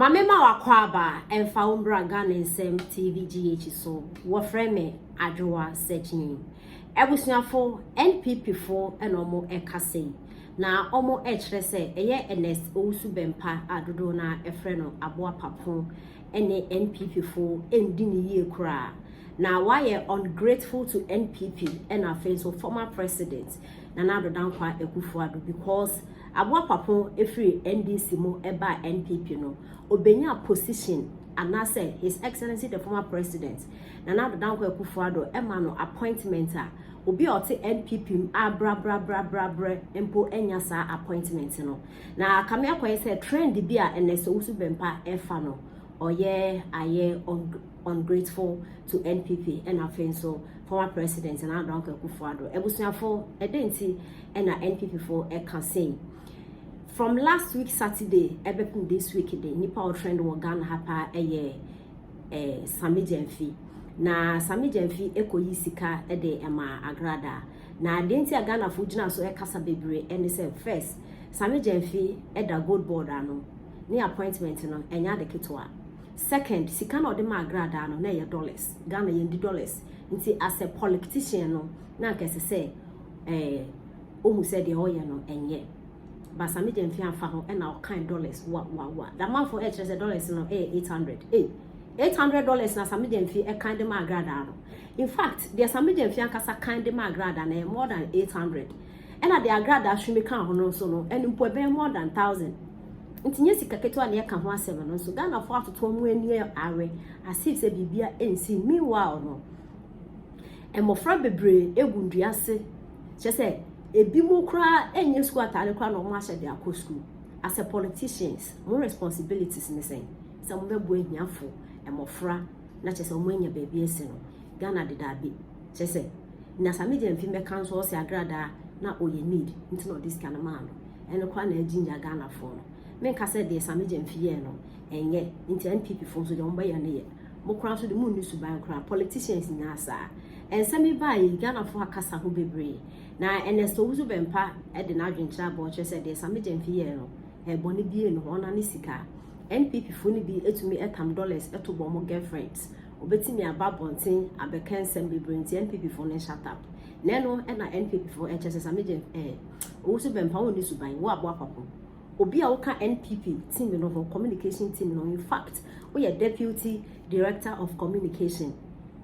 Mamema wakwaba emfa umbra Ghana nsem TVGH so wo frame adwoa searching ebusuafo NPP fo enomo ekase na omo ekire se eye NS Owusu Bempah adodo na efre no aboa papo ene NPP fo endi ni ye kura na why ungrateful to NPP and our so former president na adodankwa Ekufuado because aboa papo efri NDC mo eba NPP no obenya position and I say His Excellency the former president na adodankwa Ekufuado ema no appointment obi ote NPP bra empo enya sa appointment no na kame akwa say trend bi a NS Owusu Bempah efa no oye aye ungrateful to NPP and our so former president and adodankwa Ekufuado ebusuafo edenti na NPP for e can say from last week Saturday ebepin this week day nipa trend wo Ghana hapa Sammy Jemfi na Sammy Jemfi ekoyi sika de ema agrada na adenti Ghana fo gina so kasa bebre and say first Sammy Jemfi da gold board ano ni appointment no enya de ketwa second sika na ode ma agrada no na ye dollars Ghana ye dollars nti as a politician no na kese say ohu said the oye no enye but Sammy Jemfi afa ho na o kind dollars wa the amount for $800 no $800 $800 na Sammy Jemfi e kind ma agrada no in fact the Sammy Jemfi ankasa kind ma agrada na more than 800 and at the agrada shumi kan ho no so no and mpo be more than 1000 ntinye sika keto na ye kan ho asem no so Ghana for atoto mu ani are as if say bibia ensi meanwhile no emofra bebre egunduase chese ebi mu kra enye school atare kra no mo ahye de akọ school as a politicians more responsibilities ni say some bebo ehiafo emofra na chese mo enya baby ese no Ghana de da bi chese na Sammy Jemfi me kan so se agrada na oye need nti no this kind of man eno kwa na aginja Ghana fo no men ka se de Sammy Jemfi ye no enye nti NPP fo so de mo ba ya ne ye mo kra so de mo nusu ban kra politicians nya asa en Sammy bai Ghana fo akasa ho bebre na NS Owusu Bempah de na adwenkyra bo che se de Sammy Jemfi ye no e boni bie no ona ne sika NPP fo ni bi etumi etam dollars eto bo mo girlfriends obetimi ababonten abeken sem bebre nti NPP fo ne shut up neno na NPP fo che se Sammy Jemfi Owusu Bempah woni suban wo abo apapo obi a woka NPP team no for communication team no in fact we are deputy director of communication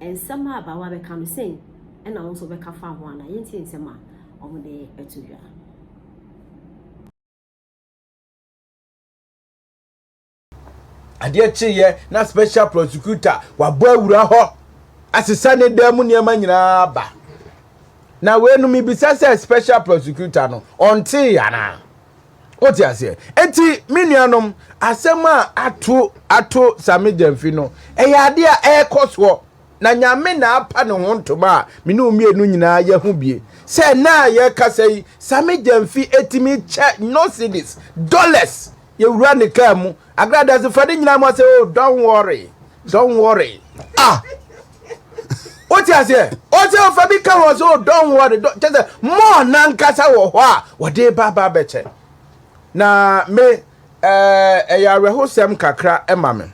and somehow about what we can say and also we can find one yenti nsema on the etuya ade chiye na special prosecutor wabo awura ho asesa ne dam niam nyina ba na we no mi bisa say special prosecutor no onti yana oti ase enti minuanom asema ato Sammy Jemfi no ade a ekoso na nyame na apa ne ho ntoma me no mienu nyina ye ho bie se na ye kasai Sammy Jemfi etimi che no cedis dollars ye wura ne kamu agrada se fade nyina mo say oh don't worry oti ase fa bi ka wo so don't worry just more nan kasa wo ho a wo de baba beche na me ya rehosem kakra emame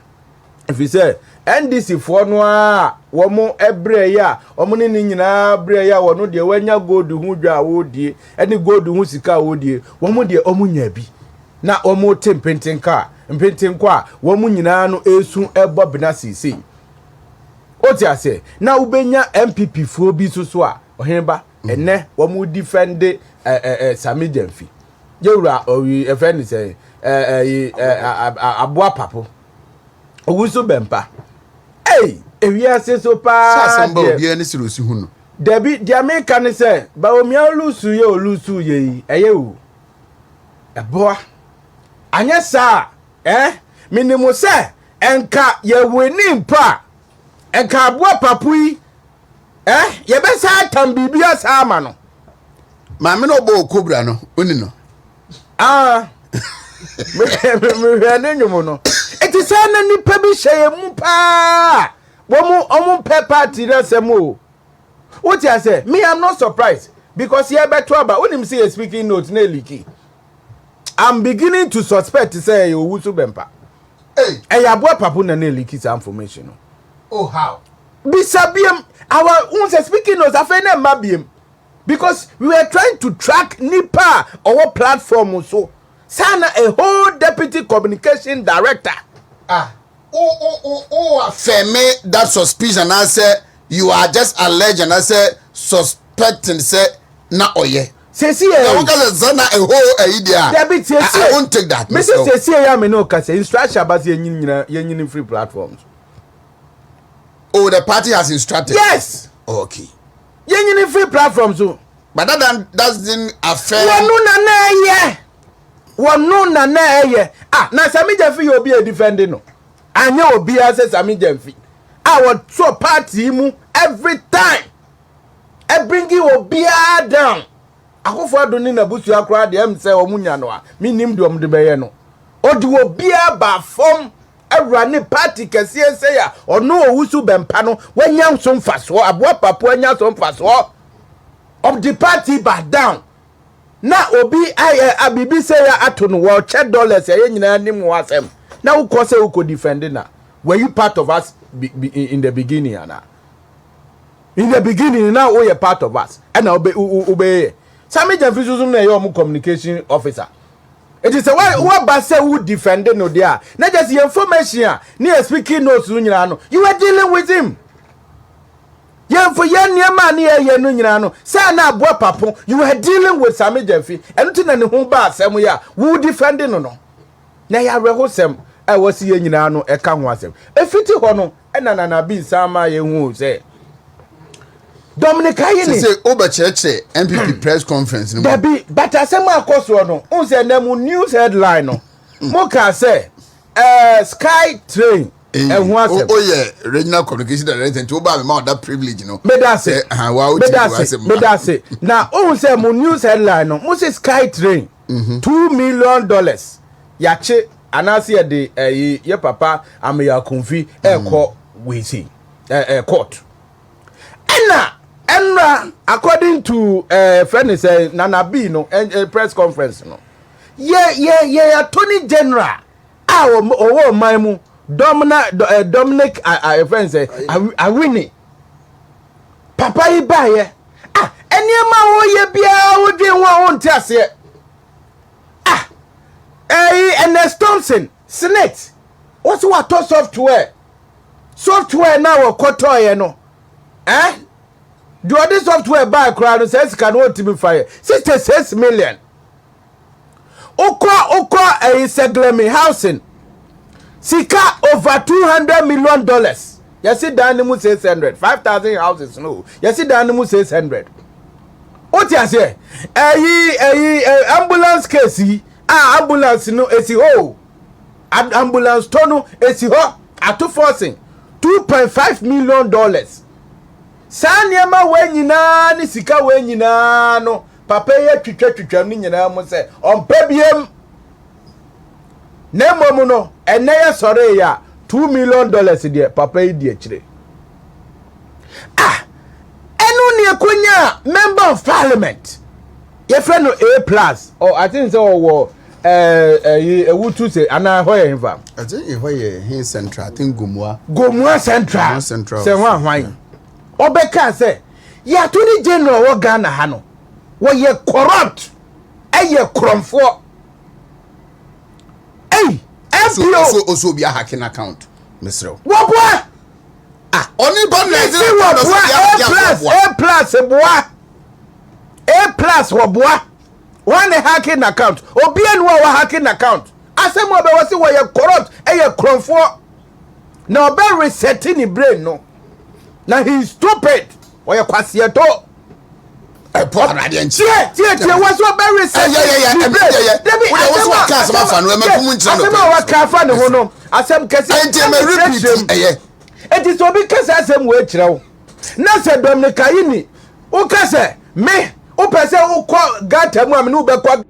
if you say NDC for no a wo mo ebre ya o mo ni nyina bre ya wo no de wanya gold hu dwa wo die eni gold hu sika wo die wo mo de o mo nya bi na o mo tempentin kwa wo mo nyina no esu ebo bina sisi oti ase na ubenya MPP fo bi so a ohenba ene wo mo defend Sammy Jemfi yewura owi efeni say aboa papo Owusu Bempah ewiase so pa sasamba obi ani sirosi hu no debi dia me kan say ba omi olusu ye eye o eboa anya sa minimu se enka ye weni mpa enka aboa papo yi ye be sa tam bibia sa ama no ma me no bo okobra no oni no me nyumo no eti sa na nipa bi hye mu pa omu pe party na semo what you say me I'm not surprised because here better about when him say speaking note na leaky I'm beginning to suspect say Owusu Bempah ya boy papa na leak his information. Oh, how? Bisabiam, our own speaking of Afena Mabium. Because we were trying to track Nipa, our platform also. Sana a whole deputy communication director. Feme that suspicion. I say you are just alleged and I say suspecting say na oye. Say I won't take that. Mrs. Say I me no kase instruction about yen free platforms. Oh, the party has instructed. Yes. Okay. Yen free platforms so. But that doesn't affect. One no na ye. Na Sammy Jemfi you be a defending no. Anya obi ase Sammy Jemfi. Our so party mu every time. E bring you obi down. Akofo adoni na busu akra de em se omunya no a. Me nim de om de beye no. Odi obi ba form Rani party kesiye se ya ono Owusu Bempah no wanya nso mfaso aboa papo anya nso mfaso of the party back down na obi abibi say ya ato no wo che dollars ya nyina nim wasem na wo ko say wo ko defend na were you part of us in the beginning ana in the beginning now we are part of us and obey Sammy Jemfi so na your communication officer. It is a what Basse would defend no there. Not just the information near speaking notes. You were dealing with him. Yen for yen near man near Yenunano. Sana boa papo, you were dealing with Sammy Jemfi, and to the home bar somewhere who defending no. Now I rehosem, I was seeing Yano, a can was him. A fitty hono, and an be Sama who say. Dominic Ayeni say Oberchurch MPP press conference. There be, but I say my course no. On say nemu news headline no. Moka say, Sky Train. Oh yeah, regional communication director. To oba me ma that privilege no. Me da say, Now on say mo news headline no. Mo say Sky Train. $2 million. Yache anasi de ye papa ameya konfi ko we see court. Enra according to friend say Nana B no press conference no Attorney General owo man mu Dominic friend say awini papa yi ba ye eniema wo ye bia wo dwen wo won ti ase Ernest Thompson Senate what's what software now koto ye no do this software buy crowd says can what to be fire 66 million. Oko a seglemi housing. Sika over $200 million. You see the animal says 600. 5,000 houses no. You see the animal says 600. What you say? Ambulance case. Ambulance no esi ho. Ambulance tono esi ho. Atu forcing $2.5 million. Sanyama we nyina ni sika we nyina no papa ye twetwa ni nyina mo se ompa biem na momu no ene ye sore ya $2 million de papa yi di akire enu ni ekonya member of parliament ye friend no A+ or I think so wo Ewutu say ana hoye infa I think hoye hin central I think Gomua central say hwan Obeka say, ya Attorney General wo Ghana ha no. Wo ye corrupt. Ye kromfo. So be a hacking account, Mr. Wo boy? Only ban A+ wo boy. One hacking account. Obi enu wo hacking account. Asem obe wo say wo ye corrupt, ye kromfo. Na obe resetting the brain no. Now he's stupid. Or you kwasi eto. What's what very say? Yeah. What's what cast my fan? We make much no. What cast fan no no. Asem kese. It is obi kese asem we kire. Na se Dominic Ayeni. O kese me. O pese o kwa gata mu am no be kwa